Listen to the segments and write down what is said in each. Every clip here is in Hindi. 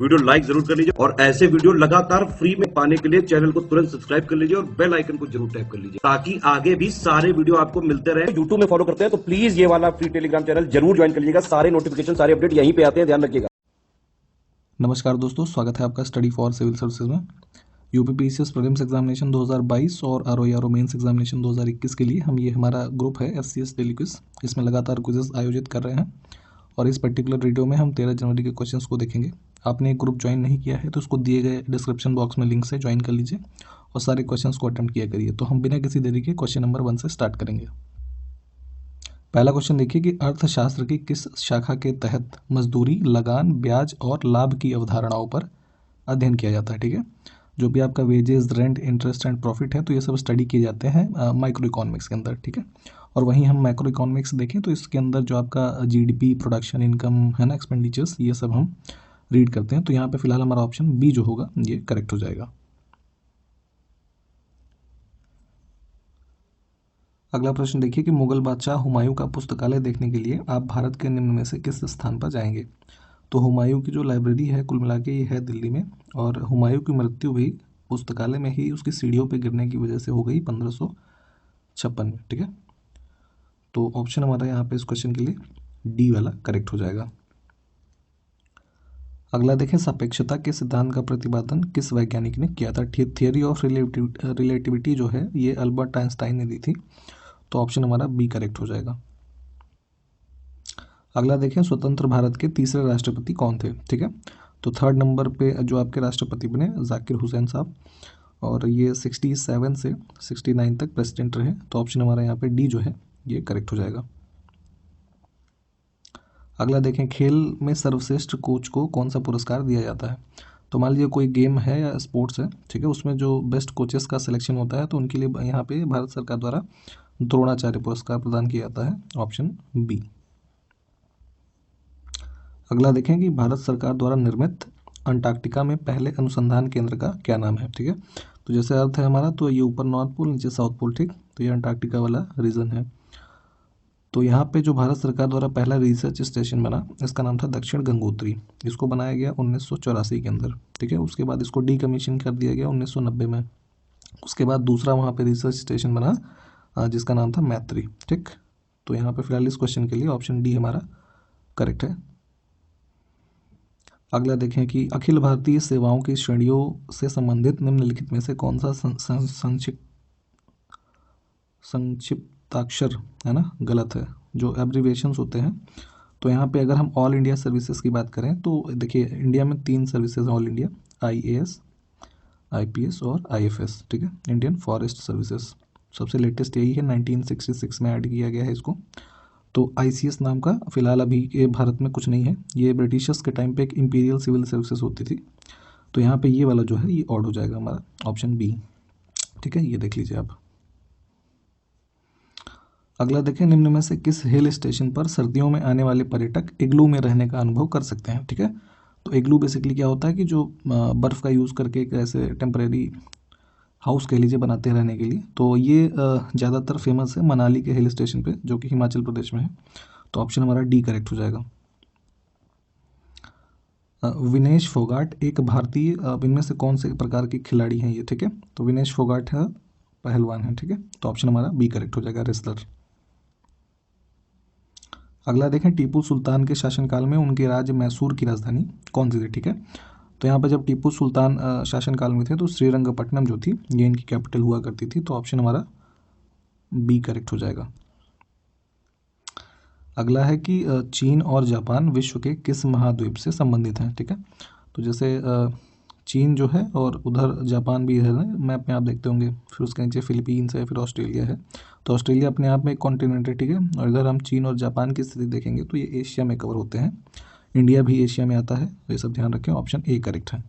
वीडियो लाइक जरूर कर लीजिए और ऐसे वीडियो लगातार फ्री में पाने के लिए चैनल को तुरंत सब्सक्राइब कर लीजिए और बेल आइकन को जरूर टैप कर लीजिए ताकि आगे भी सारे वीडियो आपको मिलते रहे। यूट्यूब में फॉलो करते हैं तो प्लीज ये वाला फ्री टेलीग्राम चैनल जरूर ज्वाइन कर लीजिएगा। सारे नोटिफिकेशन सारे अपडेट यहीं पे आते हैं, ध्यान रखिएगा। नमस्कार दोस्तों, स्वागत है आपका स्टडी फॉर सिविल सर्विसेज में। यूपीपीसीएस प्रीलिम्स एग्जामिनेशन 2022 और आरओईआरओ मेंस एग्जामिनेशन 2021 के लिए हमारा ग्रुप है एफसीएस डेली क्विज। इसमें लगातार क्विजेस आयोजित कर रहे हैं और इस पर्टिकुलर वीडियो में हम 13 जनवरी के क्वेश्चंस को देखेंगे। आपने एक ग्रुप ज्वाइन नहीं किया है तो उसको दिए गए डिस्क्रिप्शन बॉक्स में लिंक से ज्वाइन कर लीजिए और सारे क्वेश्चंस को अटेम्प्ट किया करिए। तो हम बिना किसी देरी के क्वेश्चन नंबर 1 से स्टार्ट करेंगे। पहला क्वेश्चन देखिए कि अर्थशास्त्र की किस शाखा के तहत मजदूरी, लगान, ब्याज और लाभ की अवधारणाओं पर अध्ययन किया जाता है। ठीक है, जो भी आपका wages, rent, interest and profit है तो ये सब स्टडी किए जाते हैं माइक्रो इकोनॉमिक्स के अंदर। ठीक है, और वहीं हम मैक्रो इकोनॉमिक्स देखें तो इसके अंदर जो आपका जीडीपी, प्रोडक्शन इनकम है ना, एक्सपेंडिचर्स, ये सब हम रीड करते हैं। तो यहाँ पे फिलहाल हमारा ऑप्शन बी जो होगा ये करेक्ट हो जाएगा। अगला प्रश्न देखिए कि मुगल बादशाह हुमायूं का पुस्तकालय देखने के लिए आप भारत के निम्न में से किस स्थान पर जाएंगे। तो हुमायूं की जो लाइब्रेरी है कुल मिला के ये है दिल्ली में, और हुमायूं की मृत्यु भी पुस्तकालय में ही उसकी सीढ़ियों पर गिरने की वजह से हो गई 1556 में। ठीक है, तो ऑप्शन हमारा यहाँ पे इस क्वेश्चन के लिए डी वाला करेक्ट हो जाएगा। अगला देखें, सापेक्षता के सिद्धांत का प्रतिपादन किस वैज्ञानिक ने किया था। थियरी ऑफ रिलेटिविटी जो है ये अल्बर्ट आइंस्टाइन ने दी थी। तो ऑप्शन हमारा बी करेक्ट हो जाएगा। अगला देखें, स्वतंत्र भारत के तीसरे राष्ट्रपति कौन थे। ठीक है, तो थर्ड नंबर पे जो आपके राष्ट्रपति बने जाकिर हुसैन साहब, और ये 67 से 69 तक प्रेसिडेंट रहे। तो ऑप्शन हमारा यहाँ पे डी जो है ये करेक्ट हो जाएगा। अगला देखें, खेल में सर्वश्रेष्ठ कोच को कौन सा पुरस्कार दिया जाता है। तो मान लीजिए कोई गेम है या स्पोर्ट्स है, ठीक है, उसमें जो बेस्ट कोचेस का सिलेक्शन होता है तो उनके लिए यहाँ पे भारत सरकार द्वारा द्रोणाचार्य पुरस्कार प्रदान किया जाता है। Option B. अगला देखें कि भारत सरकार द्वारा निर्मित अंटार्कटिका में पहले अनुसंधान केंद्र का क्या नाम है। ठीक है, तो जैसे अर्थ है हमारा, तो ये ऊपर नॉर्थ पोल, नीचे साउथ पोल। ठीक, तो ये अंटार्कटिका वाला रीजन है। तो यहाँ पे जो भारत सरकार द्वारा पहला रिसर्च स्टेशन बना इसका नाम था दक्षिण गंगोत्री। इसको बनाया गया 1984 के अंदर। ठीक है, उसके बाद इसको डीकमीशन कर दिया गया 1990 में। उसके बाद दूसरा वहाँ पे रिसर्च स्टेशन बना जिसका नाम था मैत्री। ठीक, तो यहाँ पे फिलहाल इस क्वेश्चन के लिए ऑप्शन डी हमारा करेक्ट है। अगला देखें कि अखिल भारतीय सेवाओं की श्रेणियों से संबंधित निम्नलिखित में से कौन सा संक्षिप्ताक्षर है ना गलत है, जो एब्रीविएशंस होते हैं। तो यहाँ पे अगर हम ऑल इंडिया सर्विसेज की बात करें तो देखिए इंडिया में 3 services all India, IAS, IPS और आईएफएस। ठीक है, इंडियन फॉरेस्ट सर्विसेज सबसे लेटेस्ट यही है, 1966 में ऐड किया गया है इसको। तो आईसीएस नाम का फिलहाल अभी ये भारत में कुछ नहीं है, ये ब्रिटिशर्स के टाइम पे एक इंपीरियल सिविल सर्विसेज होती थी। तो यहाँ पे ये वाला जो है ये ऑड हो जाएगा हमारा, ऑप्शन बी। ठीक है, ये देख लीजिए आप। अगला देखें, निम्न में से किस हिल स्टेशन पर सर्दियों में आने वाले पर्यटक इग्लू में रहने का अनुभव कर सकते हैं। ठीक है, तो इग्लू बेसिकली क्या होता है कि जो बर्फ़ का यूज़ करके एक ऐसे टेम्परेरी हाउस कह लीजिए बनाते हैं रहने के लिए। तो ये ज़्यादातर फेमस है मनाली के हिल स्टेशन पे जो कि हिमाचल प्रदेश में है। तो ऑप्शन हमारा डी करेक्ट हो जाएगा। विनेश फोगाट एक भारतीय इनमें से कौन से प्रकार के खिलाड़ी हैं ये। ठीक है, तो विनेश फोगाट है पहलवान है। ठीक है, तो ऑप्शन हमारा बी करेक्ट हो जाएगा, रेसलर। अगला देखें, टीपू सुल्तान के शासनकाल में उनके राज्य मैसूर की राजधानी कौन सी थी। ठीक है, तो यहाँ पर जब टीपू सुल्तान शासनकाल में थे तो श्रीरंगपट्टनम जो थी ये इनकी कैपिटल हुआ करती थी। तो ऑप्शन हमारा बी करेक्ट हो जाएगा। अगला है कि चीन और जापान विश्व के किस महाद्वीप से संबंधित हैं। ठीक है, तो जैसे चीन जो है और उधर जापान भी है ना, मैप में आप देखते होंगे, फिर उसके नीचे फिलीपींस है, फिर ऑस्ट्रेलिया है। तो ऑस्ट्रेलिया अपने आप में एक कॉन्टिनेंट है। ठीक है, और इधर हम चीन और जापान की स्थिति देखेंगे तो ये एशिया में कवर होते हैं, इंडिया भी एशिया में आता है। तो ये सब ध्यान रखें, ऑप्शन ए करेक्ट है।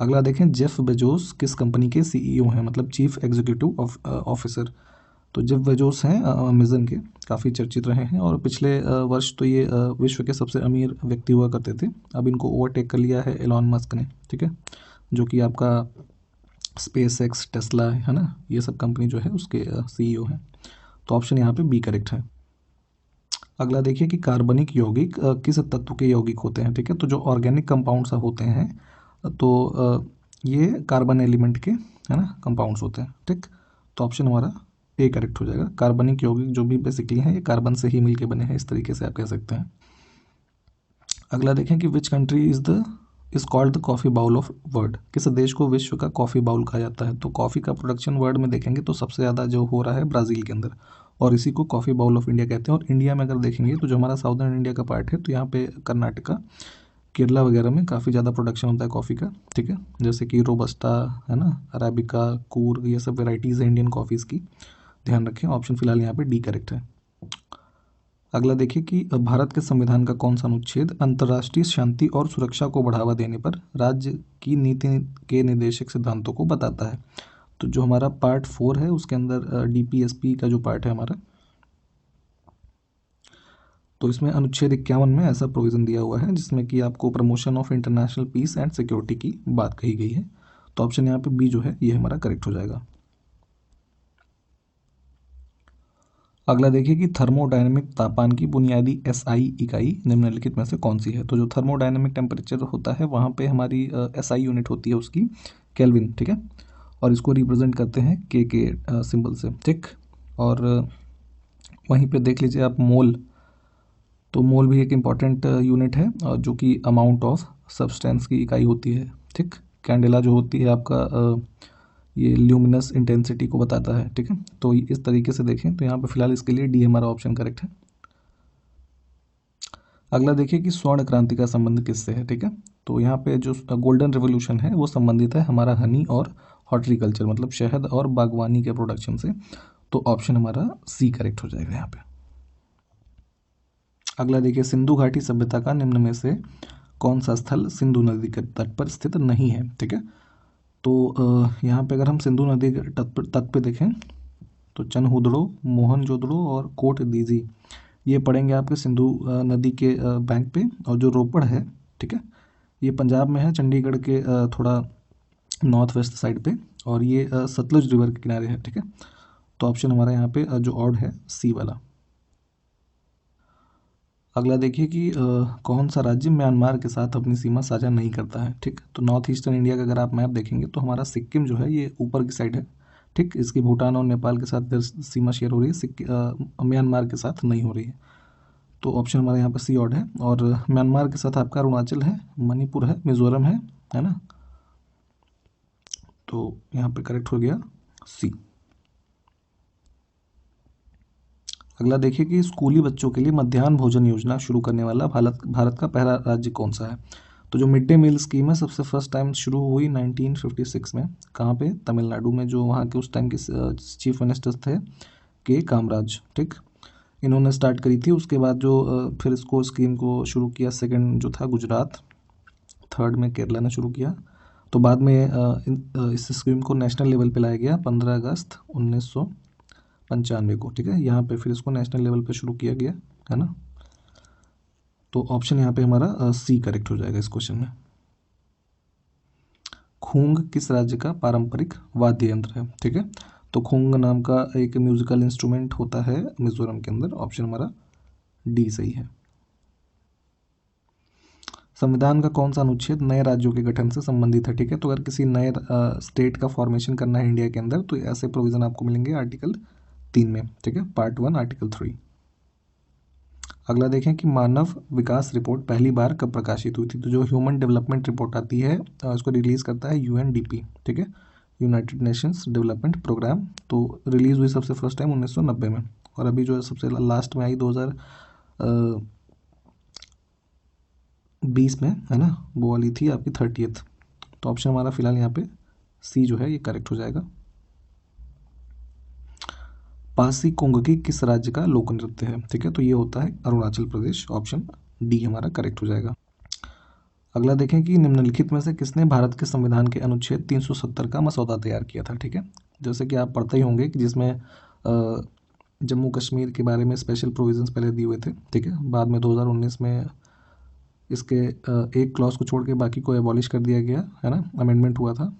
अगला देखें, जेफ बेजोस किस कंपनी के सीईओ हैं, मतलब चीफ एग्जीक्यूटिव ऑफिसर। तो जेफ बेजोस हैं अमेजन के, काफ़ी चर्चित रहे हैं और पिछले वर्ष तो ये विश्व के सबसे अमीर व्यक्ति हुआ करते थे। अब इनको ओवरटेक कर लिया है एलॉन मस्क ने। ठीक है, जो कि आपका स्पेस एक्स, टेस्ला है ना, ये सब कंपनी जो है उसके सीईओ हैं। तो ऑप्शन यहाँ पे बी करेक्ट है। अगला देखिए कि कार्बनिक यौगिक किस तत्व के यौगिक होते हैं, ठीक है। तो जो ऑर्गेनिक कंपाउंड्स होते हैं तो ये कार्बन एलिमेंट के, है ना, कंपाउंड्स होते हैं, ठीक। तो ऑप्शन हमारा ए करेक्ट हो जाएगा। कार्बनिक यौगिक जो भी बेसिकली हैं ये कार्बन से ही मिलके बने हैं, इस तरीके से आप कह सकते हैं। अगला देखें कि which country is called the coffee bowl of world, किस देश को विश्व का कॉफ़ी बाउल कहा जाता है। तो कॉफ़ी का प्रोडक्शन वर्ल्ड में देखेंगे तो सबसे ज़्यादा जो हो रहा है ब्राज़ील के अंदर, और इसी को कॉफ़ी बाउल ऑफ इंडिया कहते हैं। और इंडिया में अगर देखेंगे तो जो हमारा साउदर्न इंडिया का पार्ट है तो यहाँ पे कर्नाटका, केरला वगैरह में काफ़ी ज़्यादा प्रोडक्शन होता है कॉफ़ी का, ठीक है। जैसे कि रोबस्टा, है ना, अरेबिका, कूर, ये सब वेराइटीज़ है इंडियन कॉफ़ीज़ की, ध्यान रखें। ऑप्शन फिलहाल यहाँ पे डी करेक्ट है। अगला देखिए कि भारत के संविधान का कौन सा अनुच्छेद अंतर्राष्ट्रीय शांति और सुरक्षा को बढ़ावा देने पर राज्य की नीति के निर्देशक सिद्धांतों को बताता है। तो जो हमारा पार्ट 4 है उसके अंदर डीपीएसपी का जो पार्ट है हमारा, तो इसमें अनुच्छेद 51 में ऐसा प्रोविज़न दिया हुआ है जिसमें कि आपको promotion of international peace and security की बात कही गई है। तो ऑप्शन यहाँ पे बी जो है ये हमारा करेक्ट हो जाएगा। अगला देखिए कि थर्मोडायनेमिक तापमान की बुनियादी एसआई इकाई निम्नलिखित में से कौन सी है। तो जो थर्मोडायनेमिक टेम्परेचर होता है वहाँ पे हमारी एसआई यूनिट होती है उसकी केल्विन, ठीक है। और इसको रिप्रेजेंट करते हैं के सिंबल से, ठीक। और वहीं पे देख लीजिए आप मोल, तो मोल भी एक इम्पॉर्टेंट यूनिट है जो कि अमाउंट ऑफ सब्सटेंस की इकाई होती है, ठीक। कैंडेला जो होती है आपका ये ल्यूमिनस इंटेंसिटी को बताता है, ठीक है। तो इस तरीके से देखें तो यहाँ पे फिलहाल इसके लिए डी हमारा ऑप्शन करेक्ट है। अगला देखिए कि स्वर्ण क्रांति का संबंध किससे है, ठीक है। तो यहाँ पे जो गोल्डन रेवोल्यूशन है वो संबंधित है हमारा हनी और हॉर्टिकल्चर, मतलब शहद और बागवानी के प्रोडक्शन से। तो ऑप्शन हमारा सी करेक्ट हो जाएगा यहाँ पे। अगला देखिए सिंधु घाटी सभ्यता का निम्न में से कौन सा स्थल सिंधु नदी के तट पर स्थित नहीं है, ठीक है। तो यहाँ पे अगर हम सिंधु नदी के तट पे देखें तो चनहुदड़ो, मोहनजोदड़ो और कोट दीजी ये पड़ेंगे आपके सिंधु नदी के बैंक पे। और जो रोपड़ है, ठीक है, ये पंजाब में है, चंडीगढ़ के थोड़ा नॉर्थ वेस्ट साइड पे, और ये सतलुज रिवर के किनारे है, ठीक है। तो ऑप्शन हमारा यहाँ पे जो ऑड है सी वाला। अगला देखिए कि कौन सा राज्य म्यांमार के साथ अपनी सीमा साझा नहीं करता है, ठीक। तो नॉर्थ ईस्टर्न इंडिया का अगर आप मैप देखेंगे तो हमारा सिक्किम जो है ये ऊपर की साइड है, ठीक। इसकी भूटान और नेपाल के साथ इधर सीमा शेयर हो रही है, म्यांमार के साथ नहीं हो रही है। तो ऑप्शन हमारा यहाँ पर सी ऑड है। और म्यांमार के साथ आपका अरुणाचल है, मणिपुर है, मिजोरम है ना। तो यहाँ पे करेक्ट हो गया सी। अगला देखिए कि स्कूली बच्चों के लिए मध्याह्न भोजन योजना शुरू करने वाला भारत का पहला राज्य कौन सा है। तो जो मिड डे मील स्कीम है सबसे फर्स्ट टाइम शुरू हुई 1956 में, कहाँ पे, तमिलनाडु में। जो वहाँ के उस टाइम के चीफ मिनिस्टर थे के कामराज, ठीक, इन्होंने स्टार्ट करी थी। उसके बाद जो फिर इसको स्कीम को शुरू किया, सेकंड जो था गुजरात, थर्ड में केरला ने शुरू किया। तो बाद में इस स्कीम को नेशनल लेवल पे लाया गया 15 अगस्त 1995 को, ठीक है। यहाँ पे फिर इसको नेशनल लेवल पे शुरू किया गया, है ना। तो ऑप्शन यहाँ पे हमारा सी करेक्ट हो जाएगा इस क्वेश्चन में। खूंग किस राज्य का पारंपरिक वाद्य यंत्र है, ठीक है। तो खूंग नाम का एक म्यूजिकल इंस्ट्रूमेंट होता है मिजोरम के अंदर। ऑप्शन हमारा डी सही है। संविधान का कौन सा अनुच्छेद नए राज्यों के गठन से संबंधित है, ठीक है। तो अगर किसी नए स्टेट का फॉर्मेशन करना है इंडिया के अंदर तो ऐसे प्रोविजन आपको मिलेंगे आर्टिकल 3 में, ठीक है, पार्ट 1 आर्टिकल 3। अगला देखें कि मानव विकास रिपोर्ट पहली बार कब प्रकाशित हुई थी। तो जो ह्यूमन डेवलपमेंट रिपोर्ट आती है उसको रिलीज़ करता है यूएनडीपी, ठीक है, यूनाइटेड नेशंस डेवलपमेंट प्रोग्राम। तो रिलीज़ हुई सबसे फर्स्ट टाइम 1990 में, और अभी जो है सबसे लास्ट में आई 2020 में, है ना, वो वाली थी आपकी 30th। तो ऑप्शन हमारा फिलहाल यहाँ पे सी जो है ये करेक्ट हो जाएगा। पासी कोंगकी किस राज्य का लोक नृत्य है, ठीक है। तो ये होता है अरुणाचल प्रदेश। ऑप्शन डी हमारा करेक्ट हो जाएगा। अगला देखें कि निम्नलिखित में से किसने भारत के संविधान के अनुच्छेद 370 का मसौदा तैयार किया था, ठीक है। जैसे कि आप पढ़ते ही होंगे कि जिसमें जम्मू कश्मीर के बारे में स्पेशल प्रोविजंस पहले दिए हुए थे, ठीक है। बाद में 2019 में इसके एक क्लॉज को छोड़ के बाकी को एबॉलिश कर दिया गया, है ना, अमेंडमेंट हुआ था।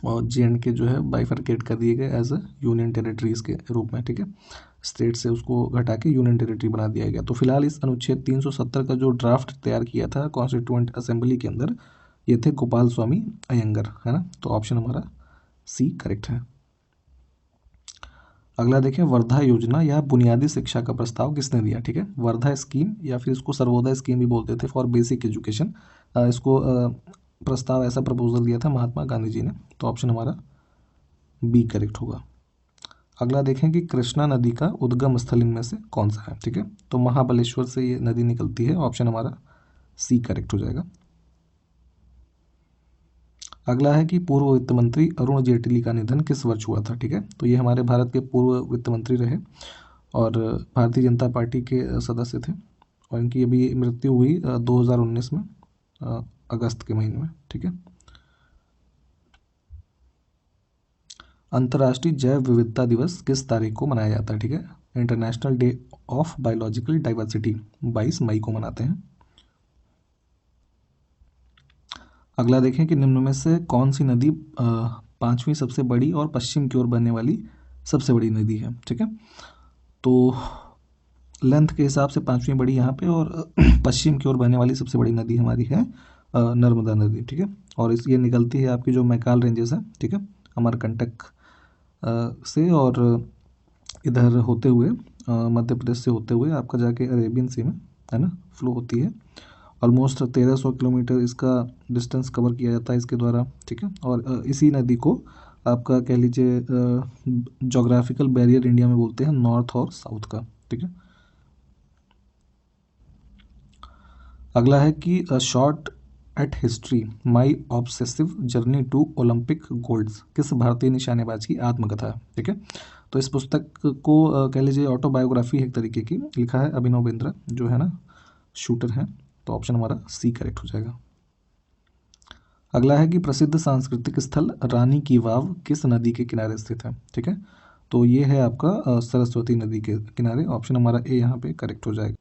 और J&K जो है बाइफरकेट कर दिए गए एज अ यूनियन टेरिटरीज के रूप में, ठीक है। स्टेट से उसको घटा के यूनियन टेरिटरी बना दिया गया। तो फिलहाल इस अनुच्छेद 370 का जो ड्राफ्ट तैयार किया था कॉन्स्टिट्यूएंट असेंबली के अंदर, ये थे गोपाल स्वामी अयंगर, है ना। तो ऑप्शन हमारा सी करेक्ट है। अगला देखें, वर्धा योजना या बुनियादी शिक्षा का प्रस्ताव किसने दिया, ठीक है। वर्धा स्कीम या फिर इसको सर्वोदय स्कीम भी बोलते थे फॉर बेसिक एजुकेशन, इसको प्रस्ताव ऐसा प्रपोजल दिया था महात्मा गांधी जी ने। तो ऑप्शन हमारा बी करेक्ट होगा। अगला देखें कि कृष्णा नदी का उद्गम स्थल इनमें से कौन सा है, ठीक है। तो महाबलेश्वर से ये नदी निकलती है, ऑप्शन हमारा सी करेक्ट हो जाएगा। अगला है कि पूर्व वित्त मंत्री अरुण जेटली का निधन किस वर्ष हुआ था, ठीक है। तो ये हमारे भारत के पूर्व वित्त मंत्री रहे और भारतीय जनता पार्टी के सदस्य थे, और इनकी अभी मृत्यु हुई 2019 में अगस्त के महीने में, ठीक है। अंतर्राष्ट्रीय जैव विविधता दिवस किस तारीख को मनाया जाता है, ठीक है। International day of biological diversity 22 मई को मनाते हैं। अगला देखें कि निम्न में से कौन सी नदी पांचवी सबसे बड़ी और पश्चिम की ओर बहने वाली सबसे बड़ी नदी है, ठीक है। तो लेंथ के हिसाब से पांचवी बड़ी यहाँ पे, और पश्चिम की ओर बहने वाली सबसे बड़ी नदी हमारी है नर्मदा नदी, ठीक है। और ये निकलती है आपकी जो मैकाल रेंजेस है, ठीक है, अमरकंटक से, और इधर होते हुए मध्य प्रदेश से होते हुए आपका जाके अरेबियन सी में, है ना, फ्लो होती है। ऑलमोस्ट 1300 किलोमीटर इसका डिस्टेंस कवर किया जाता है इसके द्वारा, ठीक है। और इसी नदी को आपका कह लीजिए जोग्राफिकल बैरियर इंडिया में बोलते हैं नॉर्थ और साउथ का, ठीक है। अगला है कि shot at history my obsessive journey to Olympic golds किस भारतीय निशानेबाज की आत्मकथा है, ठीक है। तो इस पुस्तक को कह लीजिए ऑटोबायोग्राफी है एक तरीके की, लिखा है अभिनव बिंद्रा जो है ना शूटर है। तो ऑप्शन हमारा सी करेक्ट हो जाएगा। अगला है कि प्रसिद्ध सांस्कृतिक स्थल रानी की वाव किस नदी के किनारे स्थित है, ठीक है। तो ये है आपका सरस्वती नदी के किनारे, ऑप्शन हमारा ए यहाँ पे करेक्ट हो जाएगा।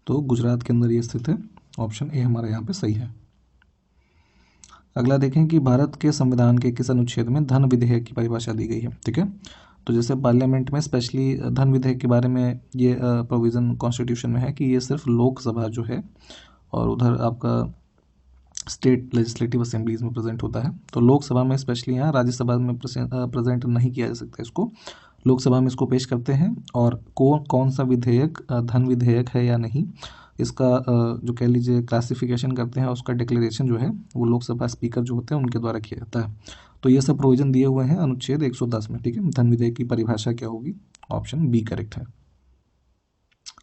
तो गुजरात के अंदर ये स्थित है, ऑप्शन ए हमारा यहाँ पे सही है। अगला देखें कि भारत के संविधान के किस अनुच्छेद में धन विधेयक की परिभाषा दी गई है, ठीक है। तो जैसे पार्लियामेंट में स्पेशली धन विधेयक के बारे में ये प्रोविज़न कॉन्स्टिट्यूशन में है कि ये सिर्फ लोकसभा जो है और उधर आपका स्टेट लेजिस्लेटिव असेंबलीज में प्रेजेंट होता है। तो लोकसभा में स्पेशली, यहाँ राज्यसभा में प्रेजेंट नहीं किया जा सकता इसको, लोकसभा में इसको पेश करते हैं। और कौन सा विधेयक धन विधेयक है या नहीं, इसका जो कह लीजिए क्लासिफिकेशन करते हैं, उसका डिक्लेरेशन जो है वो लोकसभा स्पीकर जो होते हैं उनके द्वारा किया जाता है। तो ये सब प्रोविजन दिए हुए हैं अनुच्छेद 110 में, ठीक है। धन विधेयक की परिभाषा क्या होगी, ऑप्शन बी करेक्ट है।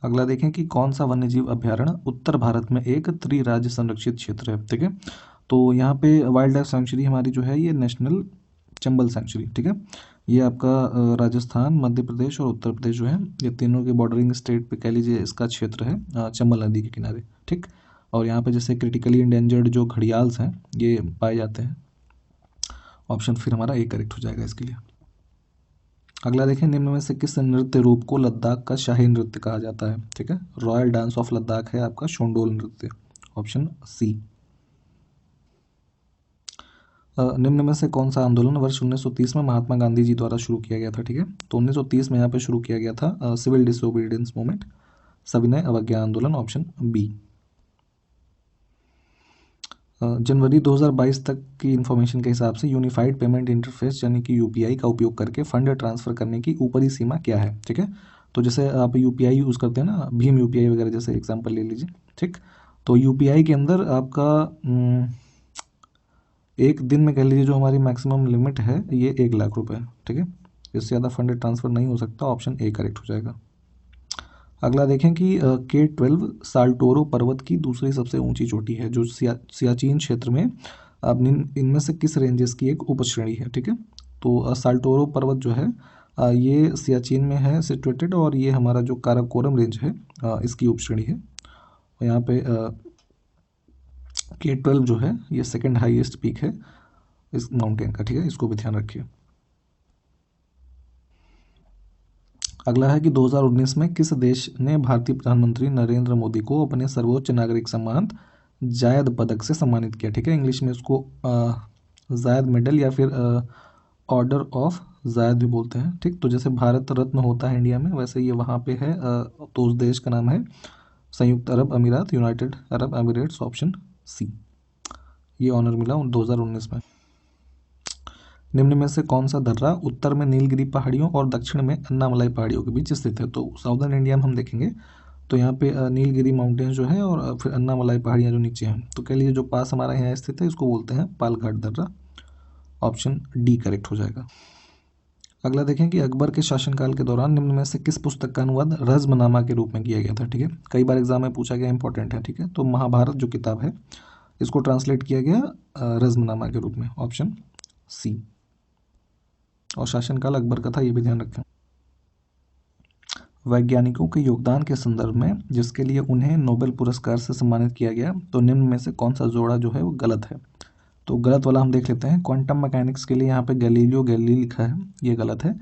अगला देखें कि कौन सा वन्यजीव अभ्यारण्य उत्तर भारत में एक त्रिराज्य संरक्षित क्षेत्र है, ठीक है। तो यहाँ पे वाइल्ड लाइफ सेंचुरी हमारी जो है ये नेशनल चंबल सेंचुरी, ठीक है। ये आपका राजस्थान, मध्य प्रदेश और उत्तर प्रदेश जो है ये तीनों के बॉर्डरिंग स्टेट पे कह लीजिए इसका क्षेत्र है चंबल नदी के किनारे, ठीक। और यहाँ पे जैसे क्रिटिकली इंडेंजर्ड जो घड़ियाल्स हैं ये पाए जाते हैं, ऑप्शन फिर हमारा ए करेक्ट हो जाएगा इसके लिए। अगला देखें, निम्न में से किस नृत्य रूप को लद्दाख का शाही नृत्य कहा जाता है, ठीक है। रॉयल डांस ऑफ लद्दाख है आपका शोंडोल नृत्य, ऑप्शन सी। निम्न में से कौन सा आंदोलन वर्ष 1930 में महात्मा गांधी जी द्वारा शुरू किया गया था, ठीक है। तो 1930 में यहाँ पे शुरू किया गया था सिविल डिसोबीडियंस मूवमेंट, सविनय अवज्ञा आंदोलन, ऑप्शन बी। जनवरी 2022 तक की इन्फॉर्मेशन के हिसाब से यूनिफाइड पेमेंट इंटरफेस यानी कि यूपीआई का उपयोग करके फंड ट्रांसफ़र करने की ऊपरी सीमा क्या है, ठीक है। तो जैसे आप यूपीआई यूज़ करते हैं ना, भीम यूपीआई वगैरह जैसे एग्जांपल ले लीजिए, ठीक। तो यूपीआई के अंदर आपका एक दिन में कह लीजिए जो हमारी मैक्सिमम लिमिट है ये 1 लाख रुपए, ठीक है। इससे ज़्यादा फंड ट्रांसफ़र नहीं हो सकता, ऑप्शन ए करेक्ट हो जाएगा। अगला देखें कि K12 साल्टोरो पर्वत की दूसरी सबसे ऊंची चोटी है जो सियाचिन क्षेत्र में अब इनमें से किस रेंजेस की एक उपश्रेणी है, ठीक है। तो साल्टोरो पर्वत जो है ये सियाचिन में है सिचुएटेड, और ये हमारा जो काराकोरम रेंज है इसकी उपश्रेणी है। और यहाँ पे K12 जो है ये सेकंड हाईएस्ट पीक है इस माउंटेन का, ठीक है, इसको भी ध्यान रखिए। अगला है कि 2019 में किस देश ने भारतीय प्रधानमंत्री नरेंद्र मोदी को अपने सर्वोच्च नागरिक सम्मान जायद पदक से सम्मानित किया, ठीक है। इंग्लिश में इसको जायद मेडल या फिर ऑर्डर ऑफ जायद भी बोलते हैं, ठीक। तो जैसे भारत रत्न होता है इंडिया में, वैसे ये वहाँ पे है। तो उस देश का नाम है संयुक्त अरब अमीरात, United Arab Emirates, option C. ये ऑनर मिला 2019 में। निम्न में से कौन सा दर्रा उत्तर में नीलगिरी पहाड़ियों और दक्षिण में अन्नामलाई पहाड़ियों के बीच स्थित है? तो साउदर्न इंडिया में हम देखेंगे तो यहाँ पे नीलगिरी माउंटेन जो है और फिर अन्नामलाई पहाड़ियाँ जो नीचे हैं, तो कह लीजिए जो पास हमारा यहाँ स्थित है इसको बोलते हैं पालघाट दर्रा। ऑप्शन डी करेक्ट हो जाएगा। अगला देखें कि अकबर के शासनकाल के दौरान निम्न में से किस पुस्तक का अनुवाद रज़्मनामा के रूप में किया गया था, ठीक है। कई बार एग्जाम में पूछा गया, इंपॉर्टेंट है, ठीक है। तो महाभारत जो किताब है इसको ट्रांसलेट किया गया रज़्मनामा के रूप में, ऑप्शन सी। और शासनकाल अकबर का था, ये भी ध्यान रखें। वैज्ञानिकों के योगदान के संदर्भ में जिसके लिए उन्हें नोबेल पुरस्कार से सम्मानित किया गया, तो निम्न में से कौन सा जोड़ा जो है वो गलत है? तो गलत वाला हम देख लेते हैं। क्वांटम मैकेनिक्स के लिए यहाँ पे गैलीलियो गैलीली लिखा है, ये गलत है।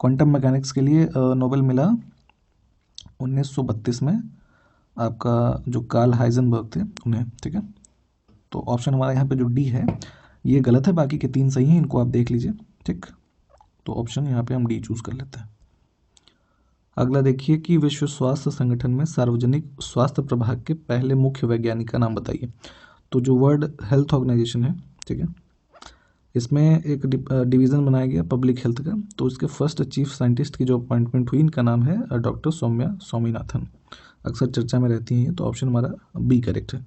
क्वांटम मैकेनिक्स के लिए नोबेल मिला 1932 में आपका जो कार्ल हाइजेनबर्ग थे उन्हें, ठीक है। तो ऑप्शन हमारा यहाँ पे जो डी है ये गलत है, बाकी के 3 सही हैं, इनको आप देख लीजिए, ठीक। तो ऑप्शन यहाँ पे हम डी चूज़ कर लेते हैं। अगला देखिए कि विश्व स्वास्थ्य संगठन में सार्वजनिक स्वास्थ्य प्रभाग के पहले मुख्य वैज्ञानिक का नाम बताइए। तो जो वर्ल्ड हेल्थ ऑर्गेनाइजेशन है, ठीक है, इसमें एक डिवीज़न बनाया गया पब्लिक हेल्थ का। तो इसके फर्स्ट चीफ साइंटिस्ट की जो अपॉइंटमेंट हुई, इनका नाम है डॉक्टर सौम्या स्वामीनाथन। अक्सर चर्चा में रहती हैं, तो ऑप्शन हमारा बी करेक्ट है।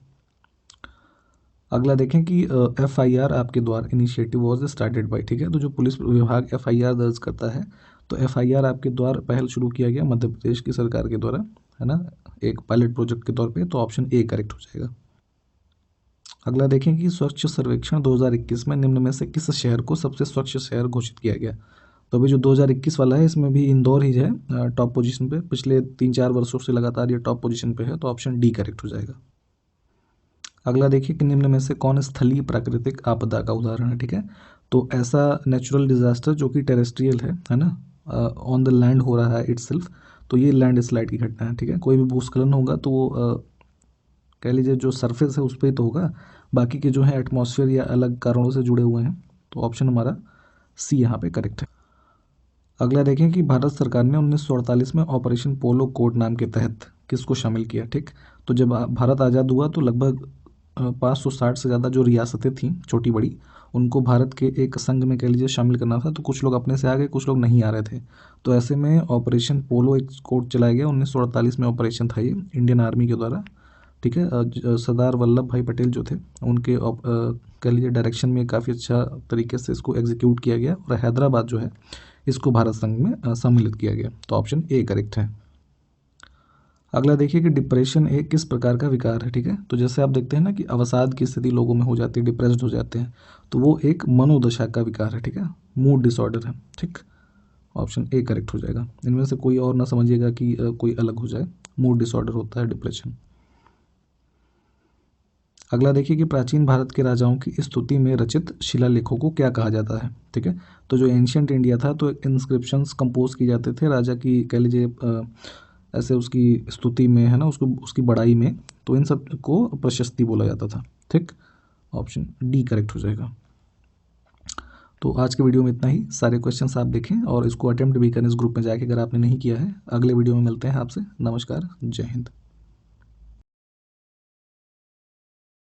अगला देखें कि FIR आपके द्वारा इनिशिएटिव वॉज स्टार्टेड बाय, ठीक है। तो जो पुलिस विभाग FIR दर्ज करता है, तो FIR आपके द्वारा पहल शुरू किया गया मध्य प्रदेश की सरकार के द्वारा, है ना, एक पायलट प्रोजेक्ट के तौर पे। तो ऑप्शन ए करेक्ट हो जाएगा। अगला देखें कि स्वच्छ सर्वेक्षण 2021 में निम्न में से किस शहर को सबसे स्वच्छ शहर घोषित किया गया? तो अभी जो 2021 वाला है इसमें भी इंदौर ही है टॉप पोजीशन पे, पिछले 3-4 वर्षों से लगातार ये टॉप पोजीशन पे है। तो ऑप्शन डी करेक्ट हो जाएगा। अगला देखिए कि निम्न में से कौन स्थलीय प्राकृतिक आपदा का उदाहरण है, ठीक है। तो ऐसा नेचुरल डिजास्टर जो कि टेरेस्ट्रियल है ना, ऑन द लैंड हो रहा है इटसेल्फ, तो ये लैंड स्लाइड की घटना है, ठीक है। कोई भी भूस्खलन होगा तो वो कह लीजिए जो सरफेस है उस पर तो होगा, बाकी के जो है एटमॉस्फेयर या अलग कारणों से जुड़े हुए हैं। तो ऑप्शन हमारा सी यहाँ पे करेक्ट है। अगला देखें कि भारत सरकार ने 1948 में ऑपरेशन पोलो कोड नाम के तहत किसको शामिल किया, ठीक। तो जब भारत आज़ाद हुआ तो लगभग 560 से ज़्यादा जो रियासतें थीं छोटी बड़ी, उनको भारत के एक संघ में कह लीजिए शामिल करना था। तो कुछ लोग अपने से आ गए, कुछ लोग नहीं आ रहे थे। तो ऐसे में ऑपरेशन पोलो एक कोड चलाया गया। 1948 में ऑपरेशन था ये, इंडियन आर्मी के द्वारा, ठीक है। सरदार वल्लभ भाई पटेल जो थे उनके कह लीजिए डायरेक्शन में काफ़ी अच्छा तरीके से इसको एग्जीक्यूट किया गया, और हैदराबाद जो है इसको भारत संघ में सम्मिलित किया गया। तो ऑप्शन ए करेक्ट है। अगला देखिए कि डिप्रेशन एक किस प्रकार का विकार है, ठीक है। तो जैसे आप देखते हैं ना कि अवसाद की स्थिति लोगों में हो जाती है, डिप्रेस्ड हो जाते हैं, तो वो एक मनोदशा का विकार है, ठीक है, मूड डिसऑर्डर है, ठीक। ऑप्शन ए करेक्ट हो जाएगा। इनमें से कोई और ना समझिएगा कि कोई अलग हो जाए, मूड डिसऑर्डर होता है डिप्रेशन। अगला देखिए कि प्राचीन भारत के राजाओं की स्तुति में रचित शिलालेखों को क्या कहा जाता है, ठीक है। तो जो एंशियंट इंडिया था तो इंस्क्रिप्शंस कंपोज किए जाते थे राजा की, कह लीजिए ऐसे उसकी स्तुति में, है ना, उसको उसकी बड़ाई में, तो इन सब को प्रशस्ति बोला जाता था, ठीक। ऑप्शन डी करेक्ट हो जाएगा। तो आज के वीडियो में इतना ही। सारे क्वेश्चंस आप देखें और इसको अटेम्प्ट भी करें इस ग्रुप में जाके, अगर आपने नहीं किया है। अगले वीडियो में मिलते हैं आपसे। नमस्कार, जय हिंद।